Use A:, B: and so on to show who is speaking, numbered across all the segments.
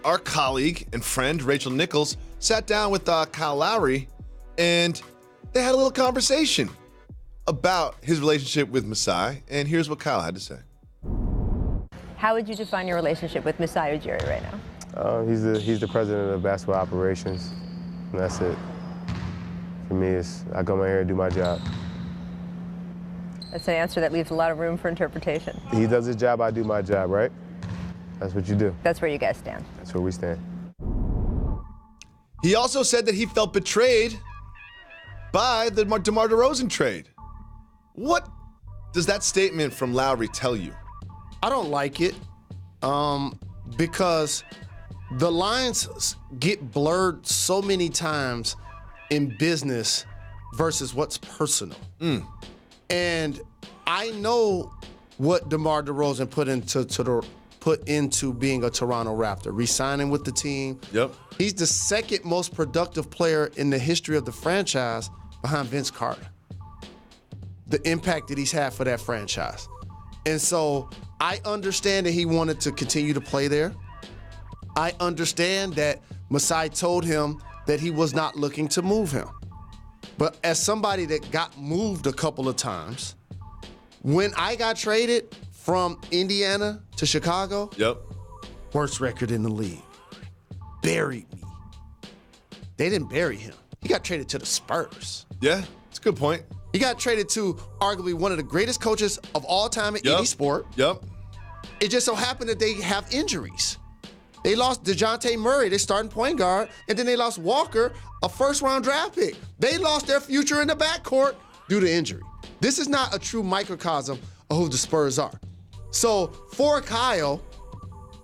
A: our colleague and friend, Rachel Nichols, sat down with Kyle Lowry, and they had a little conversation about his relationship with Masai, and here's what Kyle had to say.
B: How would you define your relationship with Masai Ujiri right now?
C: He's the president of basketball operations, and that's it. For me, I come out here and do my job.
B: That's an answer that leaves a lot of room for interpretation.
C: He does his job, I do my job, right? That's what you do.
B: That's where you guys stand.
C: That's where we stand.
A: He also said that he felt betrayed by the DeMar DeRozan trade. What does that statement from Lowry tell you?
D: I don't like it because the lines get blurred so many times in business versus what's personal. And I know what DeMar DeRozan put into being a Toronto Raptor, re-signing with the team.
A: Yep.
D: He's the second most productive player in the history of the franchise behind Vince Carter. The impact that he's had for that franchise. And so I understand that he wanted to continue to play there. I understand that Masai told him that he was not looking to move him. But as somebody that got moved a couple of times, when I got traded from Indiana to Chicago, worst record in the league, buried me. They didn't bury him. He got traded to the Spurs.
A: Yeah, that's a good point.
D: He got traded to arguably one of the greatest coaches of all time in any sport. It just so happened that they have injuries. They lost DeJounte Murray, their starting point guard, and then they lost Walker, a first-round draft pick. They lost their future in the backcourt due to injury. This is not a true microcosm of who the Spurs are. So for Kyle,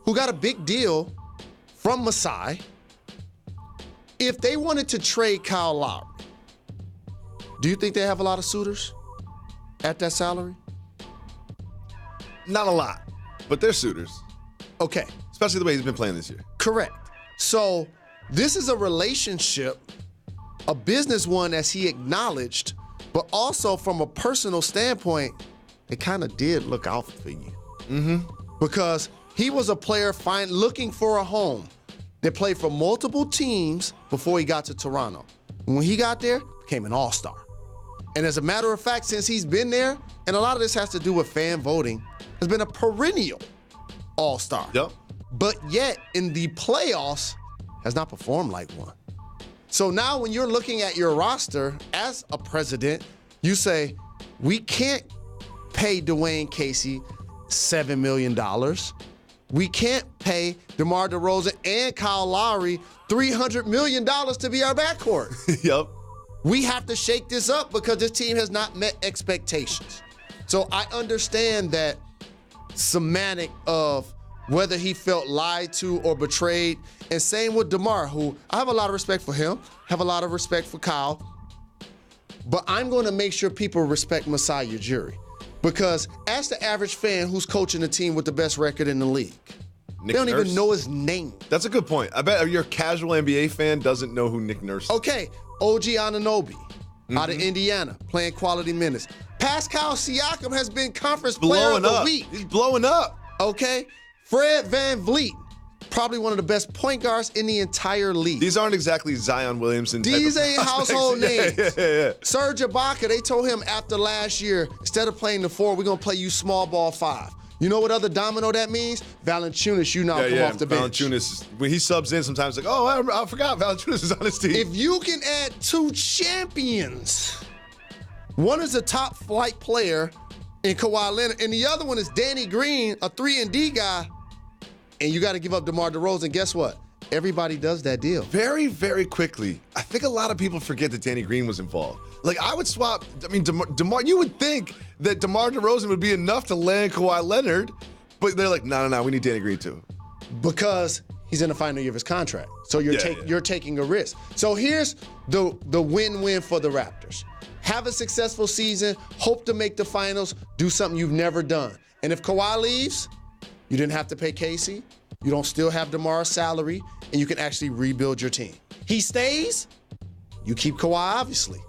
D: who got a big deal from Masai, if they wanted to trade Kyle Lowry, do you think they have a lot of suitors at that salary?
A: Not a lot, but they're suitors.
D: Okay.
A: Especially the way he's been playing this year.
D: Correct. So this is a relationship, a business one as he acknowledged, but also from a personal standpoint, it kind of did look out for you. Because he was a player looking for a home that played for multiple teams before he got to Toronto. When he got there, became an all-star. And as a matter of fact, since he's been there, and a lot of this has to do with fan voting, has been a perennial all-star. But yet, in the playoffs, has not performed like one. So now when you're looking at your roster as a president, you say, we can't pay Dwane Casey $7 million. We can't pay DeMar DeRozan and Kyle Lowry $300 million to be our backcourt. We have to shake this up because this team has not met expectations. So I understand that semantic of whether he felt lied to or betrayed. And same with DeMar, who I have a lot of respect for him, have a lot of respect for Kyle. But I'm going to make sure people respect Masai Ujiri. Because as the average fan who's coaching a team with the best record in the league, they don't even know his name.
A: That's a good point. I bet your casual NBA fan doesn't know who Nick Nurse is.
D: Okay, OG Anunoby out of Indiana, playing quality minutes. Pascal Siakam has been conference player of the week.
A: He's blowing up.
D: Okay, Fred VanVleet, probably one of the best point guards in the entire league.
A: These aren't exactly Zion Williamson type
D: These
A: of
D: ain't
A: prospects.
D: household names.
A: Yeah.
D: Serge Ibaka, they told him after last year, instead of playing the 4, we're going to play you small ball 5. You know what other domino that means? Valanciunas, you now come off the bench.
A: Valanciunas, when he subs in, sometimes like, oh, I forgot Valanciunas is on his team.
D: If you can add 2 champions, one is a top flight player in Kawhi Leonard, and the other one is Danny Green, a 3-and-D guy, and you got to give up DeMar DeRozan. Guess what? Everybody does that deal.
A: Very, very quickly. I think a lot of people forget that Danny Green was involved. Like, I would swap, DeMar, you would think that DeMar DeRozan would be enough to land Kawhi Leonard, but they're like, no, we need Danny Green too.
D: Because he's in the final year of his contract. So you're taking a risk. So here's the win-win for the Raptors. Have a successful season, hope to make the finals, do something you've never done. And if Kawhi leaves, you didn't have to pay Casey, you don't still have DeMar's salary, and you can actually rebuild your team. He stays, you keep Kawhi, obviously.